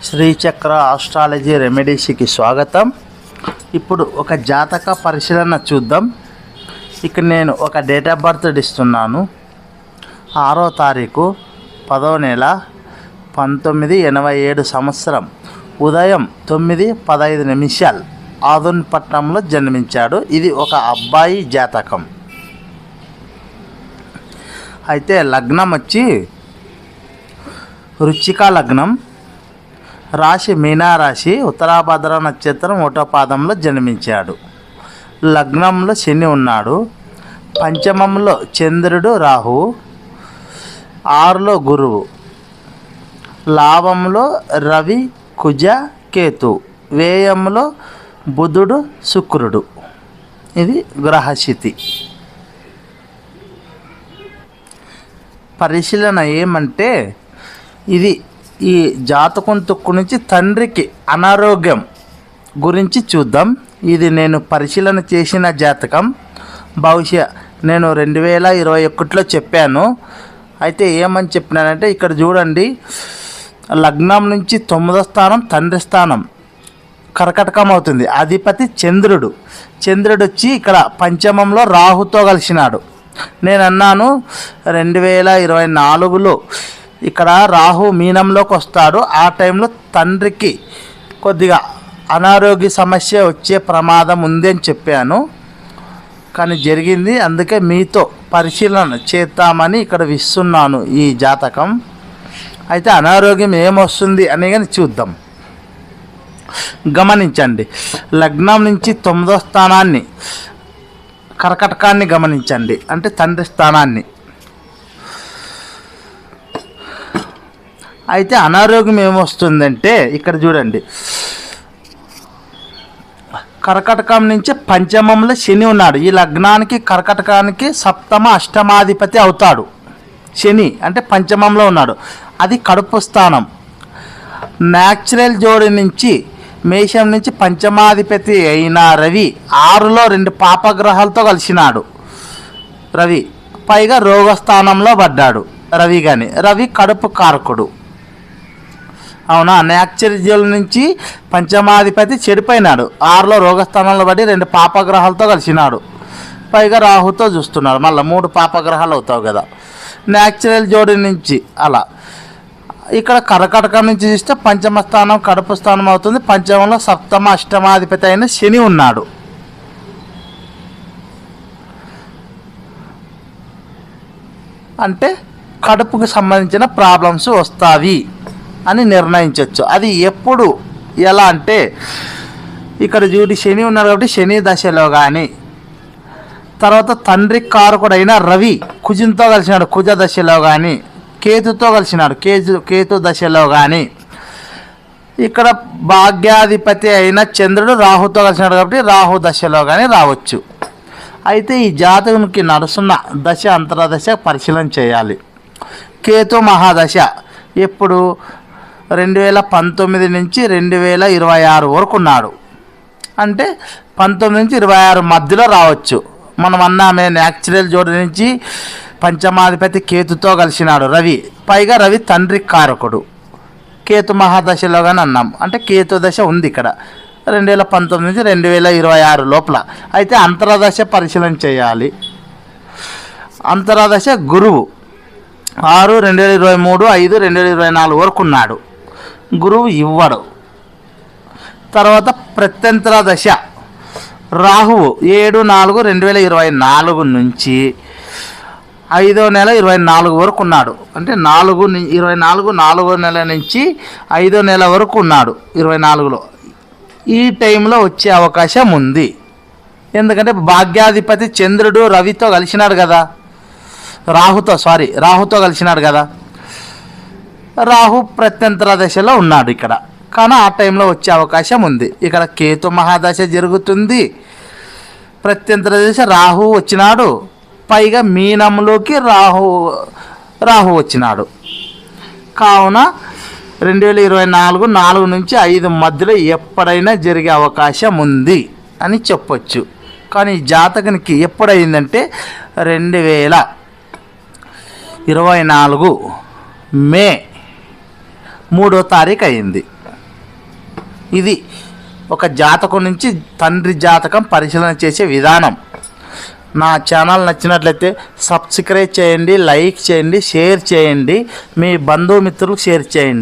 శ్రీచక్ర astrology రెమెడీస్కి స్వాగతం. ఇప్పుడు ఒక జాతక పరిశీలన చూద్దాం. ఇక్కడ నేను ఒక డేట్ ఆఫ్ బర్త్ ఇస్తున్నాను. 6వ తారీఖు 10వ నెల 1987 సంవత్సరం ఉదయం 9:15 ఆదోనిపట్నంలో జన్మించాడు. ఇది ఒక అబ్బాయి జాతకం. అయితే లగ్నం వచ్చి వృశ్చిక లగ్నం, రాశి మీనారాశి, ఉత్తరాభద్ర నక్షత్రం 1వ పాదంలో జన్మించాడు. లగ్నంలో శని ఉన్నాడు. పంచమంలో చంద్రుడు, రాహువు, 6లో గురువు, లాభంలో రవి, కుజ, కేతు, వ్యయంలో బుధుడు, శుక్రుడు. ఇది గ్రహస్థితి. పరిశీలన ఏమంటే ఇది ఈ జాతకం తుక్కు నుంచి తండ్రికి అనారోగ్యం గురించి చూద్దాం. ఇది నేను పరిశీలన చేసిన జాతకం. బహుశా నేను 2021లో చెప్పాను. అయితే ఏమని చెప్పినానంటే ఇక్కడ చూడండి, లగ్నం నుంచి 9వ స్థానం తండ్రి స్థానం కర్కటకం అవుతుంది. అధిపతి చంద్రుడు. చంద్రుడు వచ్చి ఇక్కడ పంచమంలో రాహుతో కలిసినాడు. నేను అన్నాను 2024లో ఇక్కడ రాహు మీనంలోకి వస్తాడు. ఆ టైంలో తండ్రికి కొద్దిగా అనారోగ్య సమస్య వచ్చే ప్రమాదం ఉంది అని చెప్పాను. కానీ జరిగింది. అందుకే మీతో పరిశీలన చేద్దామని ఇక్కడ ఇస్తున్నాను ఈ జాతకం. అయితే అనారోగ్యం ఏమొస్తుంది అని కానీ చూద్దాం. గమనించండి, లగ్నం నుంచి 9వ స్థానాన్ని కర్కటకాన్ని గమనించండి, అంటే తండ్రి స్థానాన్ని. అయితే అనారోగ్యం ఏమొస్తుందంటే ఇక్కడ చూడండి, కర్కటకం నుంచి పంచమంలో శని ఉన్నాడు. ఈ లగ్నానికి కర్కటకానికి సప్తమ అష్టమాధిపతి అవుతాడు శని, అంటే పంచమంలో ఉన్నాడు. అది కడుపు స్థానం. న్యాచురల్ జోడి నుంచి మేషం నుంచి పంచమాధిపతి అయిన రవి 6లో 2 పాపగ్రహాలతో కలిసినాడు. రవి పైగా రోగస్థానంలో పడ్డాడు రవి. కానీ రవి కడుపు కారకుడు, అవునా. న్యాచురల్ నుంచి పంచమాధిపతి చెడిపోయినాడు. 6లో రోగస్థానంలో పడి 2 పాపగ్రహాలతో కలిసినాడు. పైగా రాహుతో చూస్తున్నాడు. మళ్ళీ 3 పాపగ్రహాలు అవుతావు కదా న్యాచురల్ జోడి నుంచి. అలా ఇక్కడ కర్కటకం నుంచి చూస్తే పంచమ స్థానం కడుపు స్థానం అవుతుంది. పంచమంలో సప్తమ అష్టమాధిపతి అయిన శని ఉన్నాడు. అంటే కడుపుకు సంబంధించిన ప్రాబ్లమ్స్ వస్తాయి అని నిర్ణయించవచ్చు. అది ఎప్పుడు ఎలా అంటే ఇక్కడ చూడి శని ఉన్నాడు కాబట్టి శని దశలో కానీ, తర్వాత తండ్రి కారకుడైన రవి కుజంతో కలిసినాడు కుజ దశలో కానీ, కేతుతో కలిసినాడు కేతు దశలో కానీ, ఇక్కడ భాగ్యాధిపతి అయిన చంద్రుడు రాహుతో కలిసినాడు కాబట్టి రాహు దశలో కానీ రావచ్చు. అయితే ఈ జాతకునికి నడుస్తున్న దశ అంతరదశ పరిశీలన చేయాలి. కేతు మహాదశ ఎప్పుడు 2019 నుంచి 2026 వరకు ఉన్నాడు. అంటే 19 నుంచి 26 మధ్యలో రావచ్చు. మనం అన్నామే న్యాచురల్ జోడి నుంచి పంచమాధిపతి కేతుతో కలిసినాడు రవి. పైగా రవి తండ్రి కారకుడు. కేతు మహాదశలో కానీ అన్నాం. అంటే కేతు దశ ఉంది ఇక్కడ 2019 నుంచి 2026 లోపల. అయితే అంతరదశ పరిశీలన చేయాలి. అంతరదశ గురువు 6, 2023, 5, 2024 వరకు ఉన్నాడు. గురువు ఇవ్వడు. తర్వాత ప్రత్యంతర దశ రాహువు 7/4/2024 నుంచి 5వ నెల 24 వరకు ఉన్నాడు. అంటే 4/4 నెల నుంచి 5వ నెల వరకు ఉన్నాడు 24లో. ఈ టైంలో వచ్చే అవకాశం ఉంది. ఎందుకంటే భాగ్యాధిపతి చంద్రుడు రవితో కలిసినాడు కదా, రాహుతో కలిసినాడు కదా. రాహు ప్రత్యంతర దశలో ఉన్నాడు ఇక్కడ. కానీ ఆ టైంలో వచ్చే అవకాశం ఉంది. ఇక్కడ కేతు మహాదశ జరుగుతుంది. ప్రత్యంతర దశ రాహు వచ్చినాడు. పైగా మీనంలోకి రాహు వచ్చినాడు. కావున 2024 4 నుంచి 5 మధ్యలో ఎప్పుడైనా జరిగే అవకాశం ఉంది అని చెప్పొచ్చు. కానీ ఈ జాతకునికి ఎప్పుడైందంటే 2024 మే 3వ తారీఖు అయింది. ఇది ఒక జాతకం నుంచి తండ్రి జాతకం పరిశీలన చేసే విధానం. నా ఛానల్ నచ్చినట్లయితే సబ్స్క్రైబ్ చేయండి, లైక్ చేయండి, షేర్ చేయండి, మీ బంధుమిత్రులకు షేర్ చేయండి.